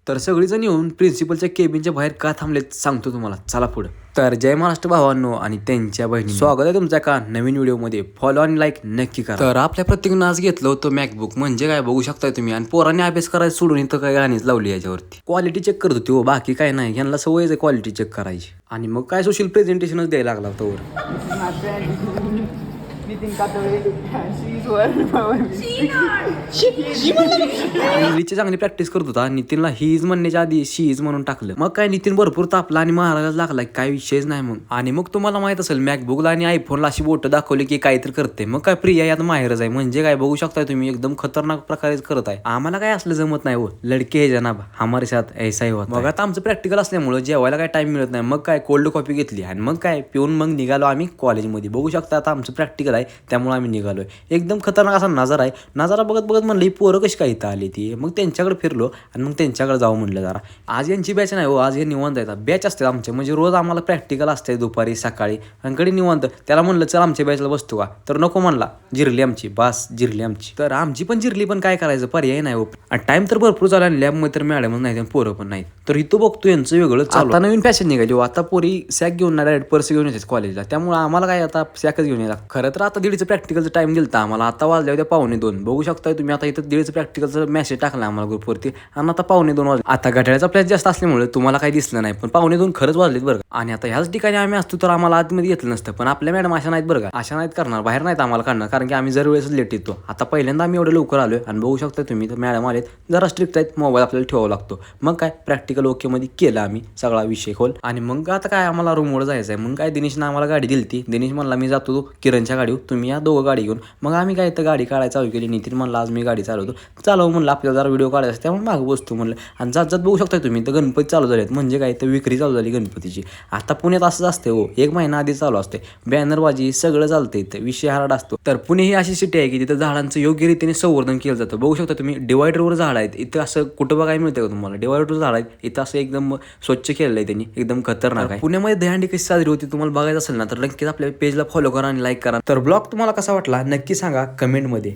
तर सगळीजण येऊन प्रिन्सिपलच्या केबिनच्या बाहेर का थांबलेत सांगतो तुम्हाला, चला पुढं. तर जय महाराष्ट्र भावांनो आणि त्यांच्या बहिणी, स्वागत आहे तुमच्या का नवीन व्हिडिओमध्ये. फॉलो आणि लाईक नक्की करा. तर आपल्या प्रत्येकानं आज घेतलं होतं मॅकबुक, म्हणजे काय बघू शकताय तुम्ही. आणि पोरांनी अभ्यास करायला सोडून इथं काय गाणीच लावली याच्यावरती. क्वालिटी चेक करत होती हो, बाकी काय नाही. यांना सवयच आहे क्वालिटी चेक करायची. आणि मग काय सोशल प्रेझेंटेशनच द्यायला लागला होता. नितीन कातळे इंग्लिशची चांगली प्रॅक्टिस करत होता. नितीनला ही इज म्हणण्याच्या आधी शी इज म्हणून टाकलं. मग काय नितीन भरपूर तापला आणि महाराज लागला, काय विषयच नाही मग. आणि मग तुम्हाला माहित असेल मॅकबुकला आणि आयफोनला अशी बोटं दाखवली की काहीतरी करते. मग काय प्रिया यात माहेरच आहे, म्हणजे काय बघू शकताय तुम्ही, एकदम खतरनाक प्रकारे करत आहे. आम्हाला काय असलं जमत नाही हो, लडके हे जनाब हमारे साथ ऐसा ही होता. मग आता आमचं प्रॅक्टिकल असल्यामुळे जेवायला काय टाइम मिळत नाही. मग काय कोल्ड कॉफी घेतली आणि मग काय पिऊन मग निघालो आम्ही कॉलेजमध्ये. बघू शकता आता आमचं प्रॅक्टिकल आहे त्यामुळे आम्ही निघालोय. एकदम खतरनाक असा नजारा आहे. नजारा बघत बघत म्हणलं ही पोरं कशी काय इथं आली ती. मग त्यांच्याकडे फिरलो आणि मग त्यांच्याकडे जाऊ म्हणलं जरा. आज यांची बॅच नाही हो, आज हे निवांत येतात. बॅच असते आमचे, म्हणजे रोज आम्हाला प्रॅक्टिकल असते दुपारी सकाळी आणि कडे निवांत. त्याला म्हणलं चल आमच्या बॅचला बसतो का, तर नको म्हणला. जिरली आमची बास, जिरली आमची. तर आमची पण जिरली, पण काय करायचं, पर्याय नाही हो. आणि टाइम तर भरपूर झाला आणि लॅबमध्ये तर मॅडमच नाही, पोरं पण नाही. तर इथं बघतो यांचं वेगळं चालू. आता नवीन फॅशन निघाली. आता पोरी सॅक घेऊन ना डायरेक्ट पर्स घेऊन येतात कॉलेजला. त्यामुळे आम्हाला काय आता सॅकच घेऊन यायला. खरं तर आता दीडचं प्रॅक्टिकलचं टाइम दिलता आम्हाला. आता वाजले होते 1:45. बघू शकताय तुम्ही. आता इथं दीडचं प्रॅक्टिकलचं मेसेज टाकला आम्हाला ग्रुपवरती आणि आता 1:45 वाजले. आता घड्याळाचा प्लॅस जास्त असल्यामुळे तुम्हाला काही दिसलं नाही, पण 1:45 खरंच वाजलेत बरं. आणि आता ह्याच ठिकाणी आम्ही असतो तर आम्हाला आतमध्ये घेतलं नसतं. पण आपल्या मॅडम अशा नाहीत बरं का, अशा नाहीत करणार, बाहेर नाहीत आम्हाला काढणार, कारण की आम्ही जर वेळेस लेट येतो. आता पहिल्यांदा आम्ही एवढं लवकर आलोय आणि बघू शकता तुम्ही तर मॅडम आलेत, जरा स्ट्रिक्ट आहेत. मोबाईल आपल्याला ठेवावा लागतो. मग काय प्रॅक्टिकल ओके मध्ये केलं आम्ही सगळा विषय खोल. आणि मग आता काय आम्हाला रूमवर जायचं आहे. मग काय दिनेशनं आम्हाला गाडी दिली. दिनेश म्हणला मी जातो किरणच्या गाडीवर, तुम्ही या दोघं गाडी घेऊन. मग आम्ही काय तर गाडी काढायला चालू केली. नितीन म्हणला आज मी गाडी चालवतो, चालव म्हणलं, आपल्याला जरा व्हिडिओ काढायचा त्यामुळे मागं बसतो म्हणलं. आणि जात जात बघू शकता तुम्ही तर गणपती चालू झालेत, म्हणजे काय तर विक्री चालू झाली गणपतीची. आता पुण्यात असंच असते हो, 1 महिना आधी चालू असते. बॅनरबाजी सगळं चालतं इथं, विषय हार्ड असतो. तर पुणे ही अशी सिटी आहे की तिथं झाडांचं योग्य रीतीने संवर्धन केलं जातं. बघू शकता तुम्ही डिवायडरवर झाड आहेत. इथं असं कुठं बघायला मिळतं का तुम्हाला, डिवायडरवर झाड आहेत. इथं असं एकदम स्वच्छ केलेलं आहे त्यांनी, एकदम खतरनाक आहे. पुण्यामध्ये दहीहंडी कशी साजरी होती तुम्हाला बघायचं असेल ना, तर नक्कीच आपल्या पेजला फॉलो करा आणि लाईक करा. तर ब्लॉग तुम्हाला कसा वाटला नक्की सांगा कमेंटमध्ये.